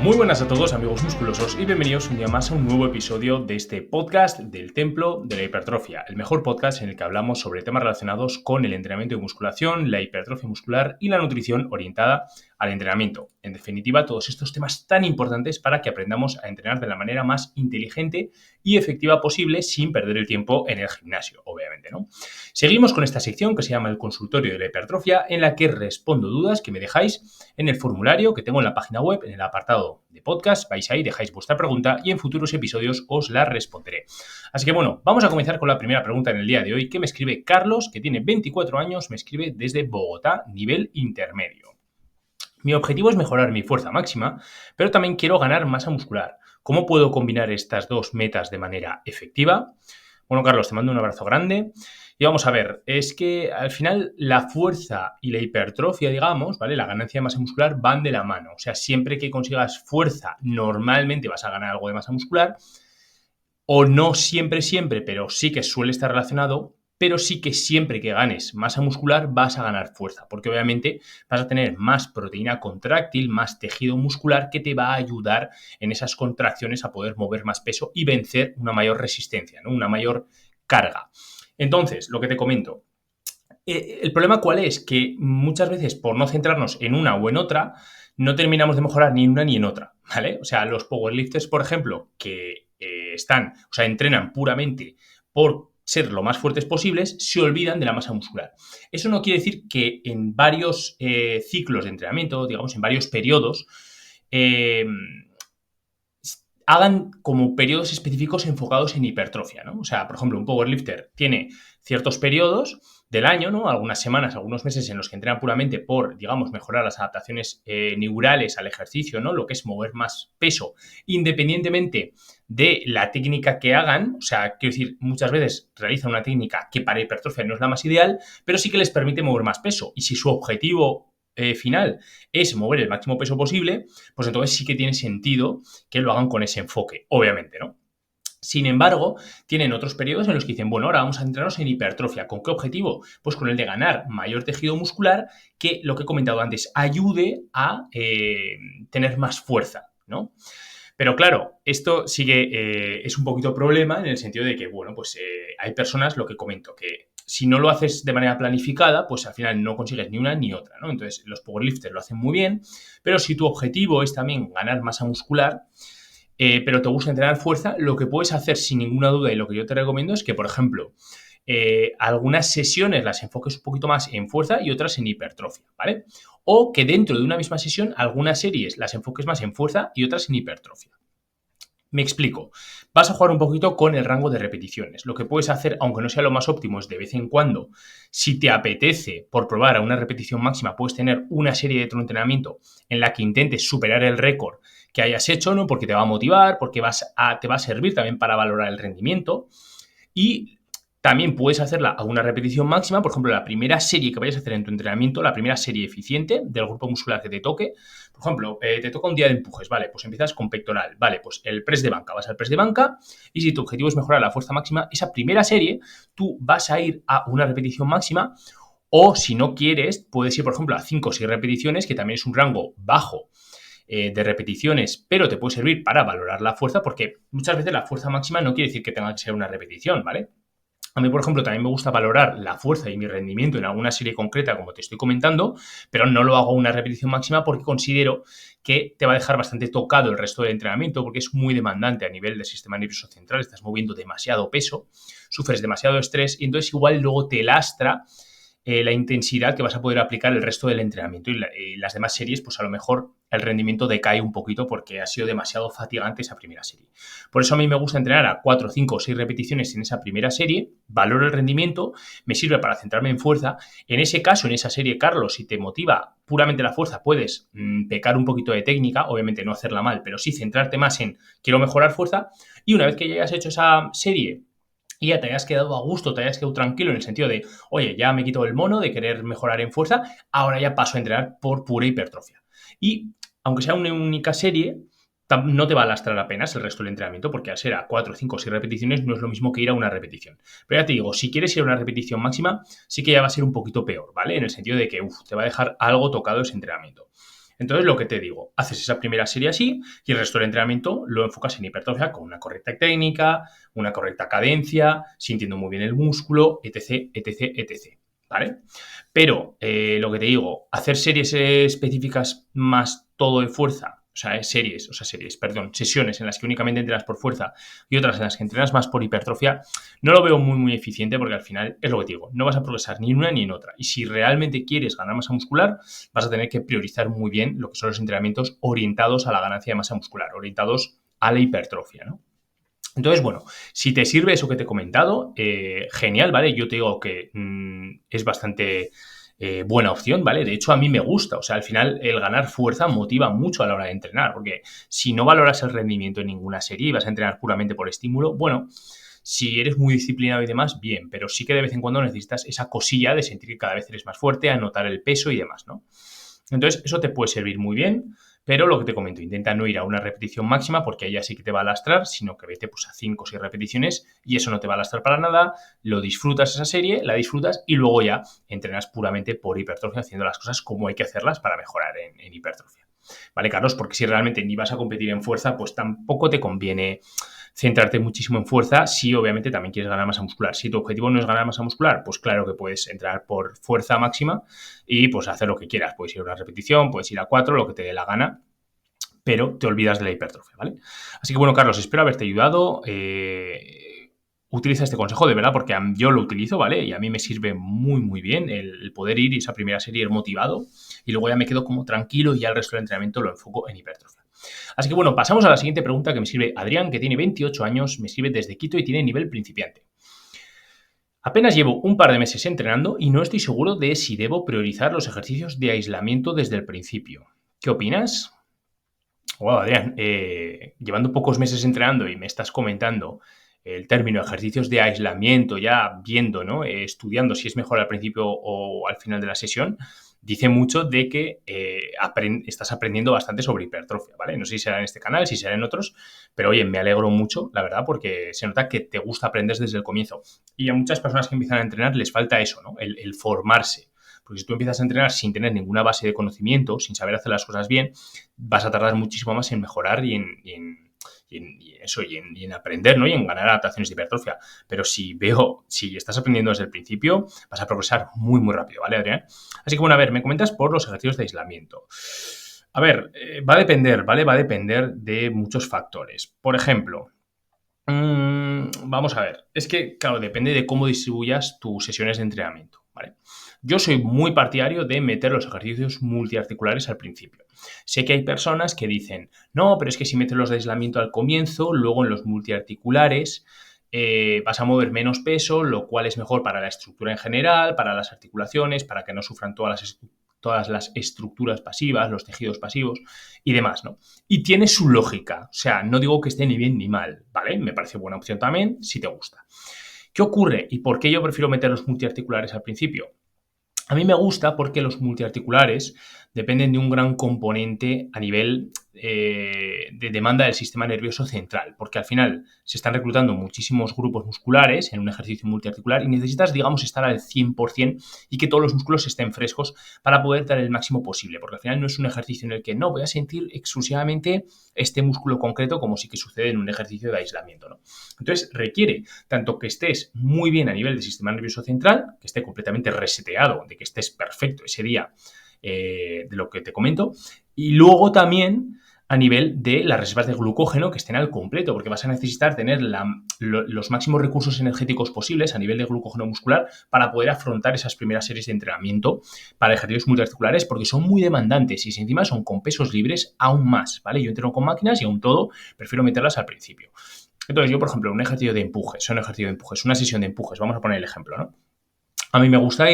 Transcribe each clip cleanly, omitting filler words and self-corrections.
Muy buenas a todos, amigos musculosos, y bienvenidos un día más a un nuevo episodio de este podcast del Templo de la Hipertrofia, el mejor podcast en el que hablamos sobre temas relacionados con el entrenamiento de musculación, la hipertrofia muscular y la nutrición orientada al entrenamiento. En definitiva, todos estos temas tan importantes para que aprendamos a entrenar de la manera más inteligente y efectiva posible sin perder el tiempo en el gimnasio, obviamente, ¿no? Seguimos con esta sección que se llama el consultorio de la hipertrofia, en la que respondo dudas que me dejáis en el formulario que tengo en la página web, en el apartado de podcast. Vais ahí, dejáis vuestra pregunta y en futuros episodios os la responderé. Así que bueno, vamos a comenzar con la primera pregunta en el día de hoy, que me escribe Carlos, que tiene 24 años, me escribe desde Bogotá, nivel intermedio. Mi objetivo es mejorar mi fuerza máxima, pero también quiero ganar masa muscular. ¿Cómo puedo combinar estas dos metas de manera efectiva? Bueno, Carlos, te mando un abrazo grande. Y vamos a ver, es que al final la fuerza y la hipertrofia, digamos, ¿vale? La ganancia de masa muscular van de la mano. O sea, siempre que consigas fuerza, normalmente vas a ganar algo de masa muscular. O no siempre, pero sí que suele estar relacionado. Pero sí que siempre que ganes masa muscular vas a ganar fuerza, porque obviamente vas a tener más proteína contráctil, más tejido muscular que te va a ayudar en esas contracciones a poder mover más peso y vencer una mayor resistencia, ¿no? Una mayor carga. Entonces, lo que te comento, ¿el problema cuál es? Que muchas veces por no centrarnos en una o en otra, no terminamos de mejorar ni en una ni en otra, ¿vale? O sea, los powerlifters, por ejemplo, que entrenan puramente por ser lo más fuertes posibles, se olvidan de la masa muscular. Eso no quiere decir que en varios ciclos de entrenamiento, digamos, en varios periodos, hagan como periodos específicos enfocados en hipertrofia, ¿no? O sea, por ejemplo, un powerlifter tiene ciertos periodos del año, ¿no? Algunas semanas, algunos meses en los que entrenan puramente por, digamos, mejorar las adaptaciones neurales al ejercicio, ¿no? Lo que es mover más peso, independientemente de la técnica que hagan. O sea, quiero decir, muchas veces realizan una técnica que para hipertrofia no es la más ideal, pero sí que les permite mover más peso. Y si su objetivo final es mover el máximo peso posible, pues entonces sí que tiene sentido que lo hagan con ese enfoque, obviamente, ¿no? Sin embargo, tienen otros periodos en los que dicen, bueno, ahora vamos a centrarnos en hipertrofia. ¿Con qué objetivo? Pues con el de ganar mayor tejido muscular que, lo que he comentado antes, ayude a tener más fuerza, ¿no? Pero claro, esto sigue, es un poquito problema en el sentido de que, bueno, pues hay personas, lo que comento, que si no lo haces de manera planificada, pues al final no consigues ni una ni otra, ¿no? Entonces, los powerlifters lo hacen muy bien, pero si tu objetivo es también ganar masa muscular, pero te gusta entrenar fuerza, lo que puedes hacer sin ninguna duda y lo que yo te recomiendo es que, por ejemplo, algunas sesiones las enfoques un poquito más en fuerza y otras en hipertrofia, ¿vale? O que dentro de una misma sesión algunas series las enfoques más en fuerza y otras en hipertrofia. Me explico. Vas a jugar un poquito con el rango de repeticiones. Lo que puedes hacer, aunque no sea lo más óptimo, es de vez en cuando, si te apetece, por probar a una repetición máxima, puedes tener una serie de entrenamiento en la que intentes superar el récord que hayas hecho, ¿no? Porque te va a motivar, porque te va a servir también para valorar el rendimiento. Y también puedes hacerla a una repetición máxima, por ejemplo, la primera serie que vayas a hacer en tu entrenamiento, la primera serie eficiente del grupo muscular que te toque. Por ejemplo, te toca un día de empujes, vale, pues empiezas con pectoral, vale, pues el press de banca, vas al press de banca y si tu objetivo es mejorar la fuerza máxima, esa primera serie tú vas a ir a una repetición máxima o si no quieres, puedes ir, por ejemplo, a 5 o 6 repeticiones, que también es un rango bajo de repeticiones, pero te puede servir para valorar la fuerza porque muchas veces la fuerza máxima no quiere decir que tenga que ser una repetición, ¿vale? A mí, por ejemplo, también me gusta valorar la fuerza y mi rendimiento en alguna serie concreta, como te estoy comentando, pero no lo hago a una repetición máxima porque considero que te va a dejar bastante tocado el resto del entrenamiento porque es muy demandante a nivel del sistema nervioso central, estás moviendo demasiado peso, sufres demasiado estrés y entonces igual luego te lastra la intensidad que vas a poder aplicar el resto del entrenamiento y las demás series, pues a lo mejor el rendimiento decae un poquito porque ha sido demasiado fatigante esa primera serie. Por eso a mí me gusta entrenar a 4, 5 o 6 repeticiones en esa primera serie, valoro el rendimiento, me sirve para centrarme en fuerza. En ese caso, en esa serie, Carlos, si te motiva puramente la fuerza, puedes pecar un poquito de técnica, obviamente no hacerla mal, pero sí centrarte más en quiero mejorar fuerza y una vez que ya hayas hecho esa serie y ya te hayas quedado a gusto, te hayas quedado tranquilo en el sentido de, oye, ya me quito el mono de querer mejorar en fuerza, ahora ya paso a entrenar por pura hipertrofia. Y aunque sea una única serie, no te va a lastrar apenas el resto del entrenamiento, porque al ser a 4, 5 o 6 repeticiones no es lo mismo que ir a una repetición. Pero ya te digo, si quieres ir a una repetición máxima, sí que ya va a ser un poquito peor, ¿vale? En el sentido de que te va a dejar algo tocado ese entrenamiento. Entonces, lo que te digo, haces esa primera serie así y el resto del entrenamiento lo enfocas en hipertrofia con una correcta técnica, una correcta cadencia, sintiendo muy bien el músculo, etc, etc, etc. ¿Vale? Pero lo que te digo, hacer series específicas más todo de fuerza, o sea, sesiones en las que únicamente entrenas por fuerza y otras en las que entrenas más por hipertrofia, no lo veo muy, muy eficiente porque al final es lo que te digo, no vas a progresar ni en una ni en otra. Y si realmente quieres ganar masa muscular, vas a tener que priorizar muy bien lo que son los entrenamientos orientados a la ganancia de masa muscular, orientados a la hipertrofia, ¿no? Entonces, bueno, si te sirve eso que te he comentado, genial, ¿vale? Yo te digo que es bastante buena opción, ¿vale? De hecho, a mí me gusta. O sea, al final el ganar fuerza motiva mucho a la hora de entrenar, porque si no valoras el rendimiento en ninguna serie y vas a entrenar puramente por estímulo, bueno, si eres muy disciplinado y demás, bien, pero sí que de vez en cuando necesitas esa cosilla de sentir que cada vez eres más fuerte, anotar el peso y demás, ¿no? Entonces, eso te puede servir muy bien, pero lo que te comento, intenta no ir a una repetición máxima porque ahí ya sí que te va a lastrar, sino que vete pues a 5 o 6 repeticiones y eso no te va a lastrar para nada, lo disfrutas esa serie, la disfrutas y luego ya entrenas puramente por hipertrofia, haciendo las cosas como hay que hacerlas para mejorar en hipertrofia. ¿Vale, Carlos? Porque si realmente ni vas a competir en fuerza, pues tampoco te conviene centrarte muchísimo en fuerza si obviamente también quieres ganar masa muscular. Si tu objetivo no es ganar masa muscular, pues claro que puedes entrar por fuerza máxima y pues hacer lo que quieras. Puedes ir a una repetición, puedes ir a 4, lo que te dé la gana, pero te olvidas de la hipertrofia, ¿vale? Así que bueno, Carlos, espero haberte ayudado. Utiliza este consejo de verdad porque yo lo utilizo, ¿vale? Y a mí me sirve muy, muy bien el poder ir y esa primera serie ir motivado y luego ya me quedo como tranquilo y ya el resto del entrenamiento lo enfoco en hipertrofia. Así que bueno, pasamos a la siguiente pregunta que me sirve Adrián, que tiene 28 años, me sirve desde Quito y tiene nivel principiante. Apenas llevo un par de meses entrenando y no estoy seguro de si debo priorizar los ejercicios de aislamiento desde el principio. ¿Qué opinas? Wow, Adrián, llevando pocos meses entrenando y me estás comentando el término ejercicios de aislamiento, ya viendo, ¿no? Estudiando si es mejor al principio o al final de la sesión, dice mucho de que estás aprendiendo bastante sobre hipertrofia, ¿vale? No sé si será en este canal, si será en otros, pero oye, me alegro mucho, la verdad, porque se nota que te gusta aprender desde el comienzo. Y a muchas personas que empiezan a entrenar les falta eso, ¿no? El formarse. Porque si tú empiezas a entrenar sin tener ninguna base de conocimiento, sin saber hacer las cosas bien, vas a tardar muchísimo más en mejorar y en aprender, ¿no? Y en ganar adaptaciones de hipertrofia. Pero si estás aprendiendo desde el principio, vas a progresar muy, muy rápido, ¿vale, Adrián? Así que, bueno, a ver, me comentas por los ejercicios de aislamiento. A ver, va a depender, ¿vale? Va a depender de muchos factores. Por ejemplo, vamos a ver. Es que, claro, depende de cómo distribuyas tus sesiones de entrenamiento, ¿vale? Yo soy muy partidario de meter los ejercicios multiarticulares al principio. Sé que hay personas que dicen, no, pero es que si metes los de aislamiento al comienzo, luego en los multiarticulares vas a mover menos peso, lo cual es mejor para la estructura en general, para las articulaciones, para que no sufran todas las estructuras pasivas, los tejidos pasivos y demás, ¿no? Y tiene su lógica. O sea, no digo que esté ni bien ni mal, ¿vale? Me parece buena opción también, si te gusta. ¿Qué ocurre y por qué yo prefiero meter los multiarticulares al principio? A mí me gusta porque los multiarticulares dependen de un gran componente a nivel de demanda del sistema nervioso central, porque al final se están reclutando muchísimos grupos musculares en un ejercicio multiarticular y necesitas, digamos, estar al 100% y que todos los músculos estén frescos para poder dar el máximo posible, porque al final no es un ejercicio en el que no voy a sentir exclusivamente este músculo concreto como sí que sucede en un ejercicio de aislamiento, ¿no? Entonces requiere tanto que estés muy bien a nivel del sistema nervioso central, que esté completamente reseteado, de que estés perfecto ese día, de lo que te comento, y luego también a nivel de las reservas de glucógeno que estén al completo, porque vas a necesitar tener los máximos recursos energéticos posibles a nivel de glucógeno muscular para poder afrontar esas primeras series de entrenamiento para ejercicios multiarticulares, porque son muy demandantes y si encima son con pesos libres, aún más, ¿vale? Yo entreno con máquinas y aún todo prefiero meterlas al principio. Entonces, yo, por ejemplo, un ejercicio de empujes, una sesión de empujes, vamos a poner el ejemplo, ¿no? A mí me gusta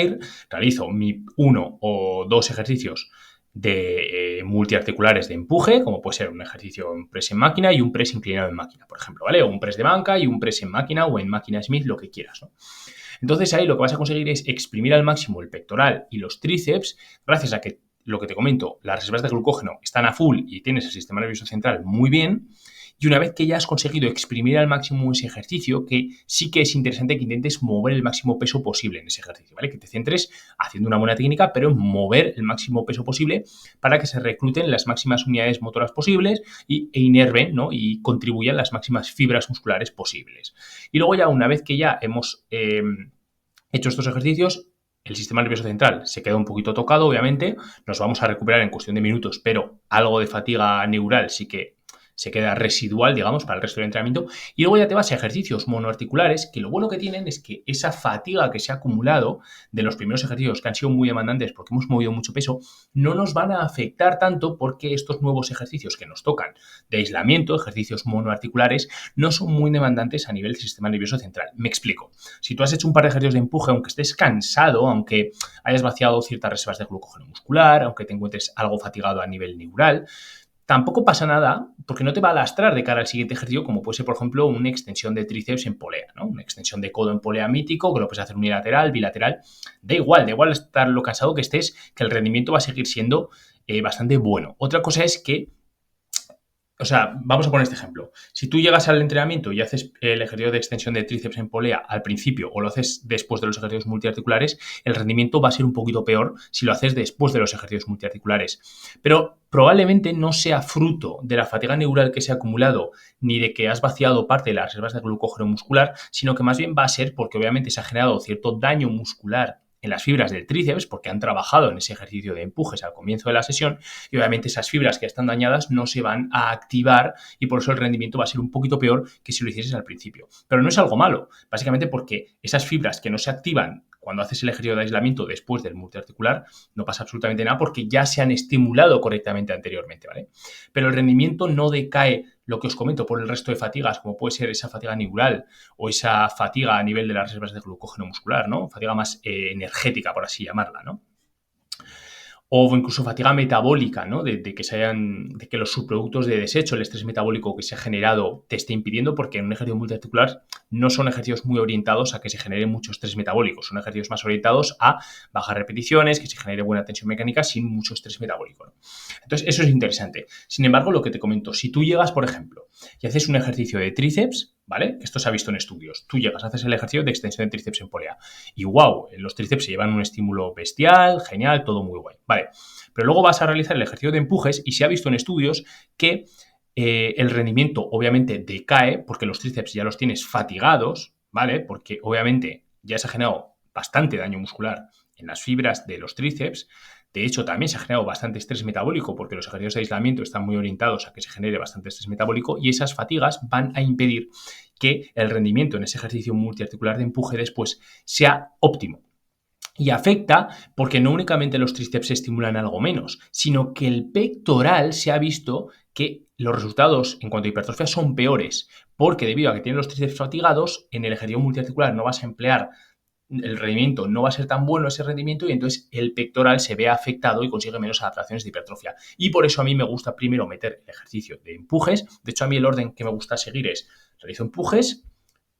realizo uno o dos ejercicios de multiarticulares de empuje, como puede ser un ejercicio en press en máquina y un press inclinado en máquina, por ejemplo, ¿vale? O un press de banca y un press en máquina o en máquina Smith, lo que quieras, ¿no? Entonces ahí lo que vas a conseguir es exprimir al máximo el pectoral y los tríceps gracias a que lo que te comento, las reservas de glucógeno están a full y tienes el sistema nervioso central muy bien. Y una vez que ya has conseguido exprimir al máximo ese ejercicio, que sí que es interesante que intentes mover el máximo peso posible en ese ejercicio, ¿vale? Que te centres haciendo una buena técnica, pero en mover el máximo peso posible para que se recluten las máximas unidades motoras posibles e inerven, ¿no? Y contribuyan las máximas fibras musculares posibles. Y luego ya una vez que ya hemos hecho estos ejercicios, el sistema nervioso central se queda un poquito tocado, obviamente, nos vamos a recuperar en cuestión de minutos, pero algo de fatiga neural sí que se queda residual, digamos, para el resto del entrenamiento. Y luego ya te vas a ejercicios monoarticulares, que lo bueno que tienen es que esa fatiga que se ha acumulado de los primeros ejercicios que han sido muy demandantes porque hemos movido mucho peso, no nos van a afectar tanto porque estos nuevos ejercicios que nos tocan de aislamiento, ejercicios monoarticulares, no son muy demandantes a nivel del sistema nervioso central. Me explico. Si tú has hecho un par de ejercicios de empuje, aunque estés cansado, aunque hayas vaciado ciertas reservas de glucógeno muscular, aunque te encuentres algo fatigado a nivel neural, tampoco pasa nada porque no te va a lastrar de cara al siguiente ejercicio, como puede ser, por ejemplo, una extensión de tríceps en polea, ¿no? Una extensión de codo en polea mítico, que lo puedes hacer unilateral, bilateral. Da igual estar lo cansado que estés, que el rendimiento va a seguir siendo bastante bueno. Otra cosa es que, o sea, vamos a poner este ejemplo. Si tú llegas al entrenamiento y haces el ejercicio de extensión de tríceps en polea al principio o lo haces después de los ejercicios multiarticulares, el rendimiento va a ser un poquito peor si lo haces después de los ejercicios multiarticulares. Pero probablemente no sea fruto de la fatiga neural que se ha acumulado ni de que has vaciado parte de las reservas de glucógeno muscular, sino que más bien va a ser porque obviamente se ha generado cierto daño muscular en las fibras del tríceps porque han trabajado en ese ejercicio de empujes al comienzo de la sesión y obviamente esas fibras que están dañadas no se van a activar y por eso el rendimiento va a ser un poquito peor que si lo hicieses al principio. Pero no es algo malo, básicamente porque esas fibras que no se activan cuando haces el ejercicio de aislamiento después del multiarticular, no pasa absolutamente nada porque ya se han estimulado correctamente anteriormente, ¿vale? Pero el rendimiento no decae, lo que os comento, por el resto de fatigas, como puede ser esa fatiga neural o esa fatiga a nivel de las reservas de glucógeno muscular, ¿no? Fatiga más energética, por así llamarla, ¿no? O incluso fatiga metabólica, ¿no? De que los subproductos de desecho, el estrés metabólico que se ha generado, te esté impidiendo, porque en un ejercicio multiarticular no son ejercicios muy orientados a que se genere mucho estrés metabólico, son ejercicios más orientados a bajar repeticiones, que se genere buena tensión mecánica sin mucho estrés metabólico, ¿no? Entonces, eso es interesante. Sin embargo, lo que te comento, si tú llegas, por ejemplo, y haces un ejercicio de tríceps, ¿vale? Esto se ha visto en estudios. Tú llegas, haces el ejercicio de extensión de tríceps en polea y wow, los tríceps se llevan un estímulo bestial, genial, todo muy guay, ¿vale? Pero luego vas a realizar el ejercicio de empujes y se ha visto en estudios que el rendimiento obviamente decae porque los tríceps ya los tienes fatigados, ¿vale? Porque obviamente ya se ha generado bastante daño muscular en las fibras de los tríceps. De hecho, también se ha generado bastante estrés metabólico porque los ejercicios de aislamiento están muy orientados a que se genere bastante estrés metabólico y esas fatigas van a impedir que el rendimiento en ese ejercicio multiarticular de empuje después sea óptimo. Y afecta porque no únicamente los tríceps se estimulan algo menos, sino que el pectoral se ha visto que los resultados en cuanto a hipertrofia son peores, porque debido a que tienen los tríceps fatigados, en el ejercicio multiarticular no vas a emplear el rendimiento, no va a ser tan bueno ese rendimiento y entonces el pectoral se ve afectado y consigue menos adaptaciones de hipertrofia. Y por eso a mí me gusta primero meter el ejercicio de empujes. De hecho, a mí el orden que me gusta seguir es realizo empujes,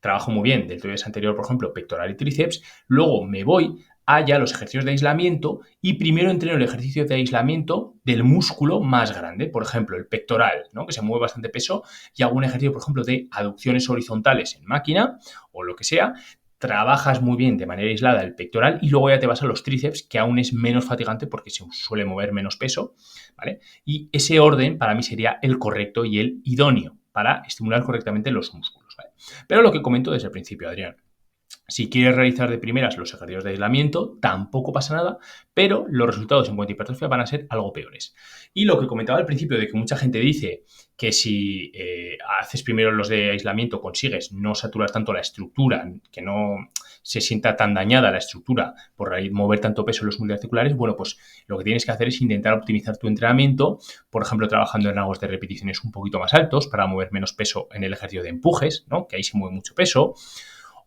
trabajo muy bien del tríceps anterior, por ejemplo, pectoral y tríceps, luego me voy a ya los ejercicios de aislamiento y primero entreno el ejercicio de aislamiento del músculo más grande, por ejemplo, el pectoral, ¿no? Que se mueve bastante peso, y hago un ejercicio, por ejemplo, de aducciones horizontales en máquina o lo que sea. Trabajas muy bien de manera aislada el pectoral y luego ya te vas a los tríceps, que aún es menos fatigante porque se suele mover menos peso, ¿vale? Y ese orden para mí sería el correcto y el idóneo para estimular correctamente los músculos, ¿vale? Pero lo que comento desde el principio, Adrián, si quieres realizar de primeras los ejercicios de aislamiento, tampoco pasa nada, pero los resultados en cuanto a hipertrofia van a ser algo peores. Y lo que comentaba al principio de que mucha gente dice que si haces primero los de aislamiento consigues no saturar tanto la estructura, que no se sienta tan dañada la estructura por mover tanto peso en los multiarticulares, bueno, pues lo que tienes que hacer es intentar optimizar tu entrenamiento, por ejemplo, trabajando en rangos de repeticiones un poquito más altos para mover menos peso en el ejercicio de empujes, ¿no? Que ahí se mueve mucho peso,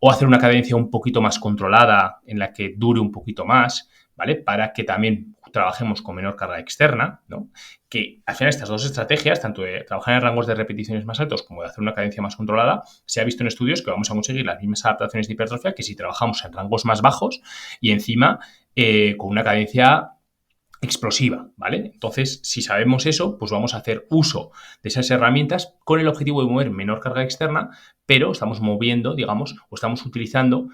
o hacer una cadencia un poquito más controlada en la que dure un poquito más, ¿vale? Para que también trabajemos con menor carga externa, ¿no? Que al final estas dos estrategias, tanto de trabajar en rangos de repeticiones más altos como de hacer una cadencia más controlada, se ha visto en estudios que vamos a conseguir las mismas adaptaciones de hipertrofia que si trabajamos en rangos más bajos y encima con una cadencia explosiva, ¿vale? Entonces, si sabemos eso, pues vamos a hacer uso de esas herramientas con el objetivo de mover menor carga externa, pero estamos moviendo, digamos, o estamos utilizando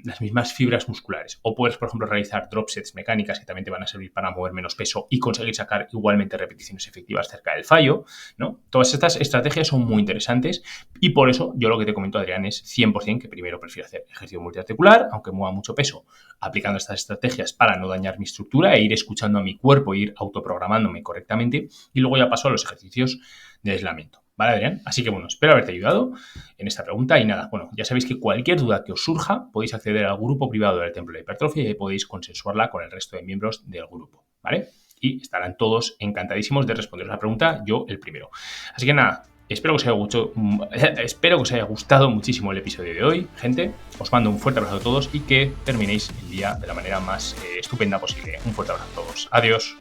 las mismas fibras musculares. O puedes, por ejemplo, realizar drop sets mecánicas que también te van a servir para mover menos peso y conseguir sacar igualmente repeticiones efectivas cerca del fallo, ¿no? Todas estas estrategias son muy interesantes y por eso yo lo que te comento, Adrián, es 100% que primero prefiero hacer ejercicio multiarticular, aunque mueva mucho peso, aplicando estas estrategias para no dañar mi estructura e ir escuchando a mi cuerpo e ir autoprogramándome correctamente, y luego ya paso a los ejercicios de aislamiento. ¿Vale, Adrián? Así que bueno, espero haberte ayudado en esta pregunta y nada, bueno, ya sabéis que cualquier duda que os surja podéis acceder al grupo privado del Templo de Hipertrofia y podéis consensuarla con el resto de miembros del grupo, ¿vale? Y estarán todos encantadísimos de responderos la pregunta, yo el primero. Así que nada, espero que os haya gustado muchísimo el episodio de hoy, gente. Os mando un fuerte abrazo a todos y que terminéis el día de la manera más estupenda posible. Un fuerte abrazo a todos. Adiós.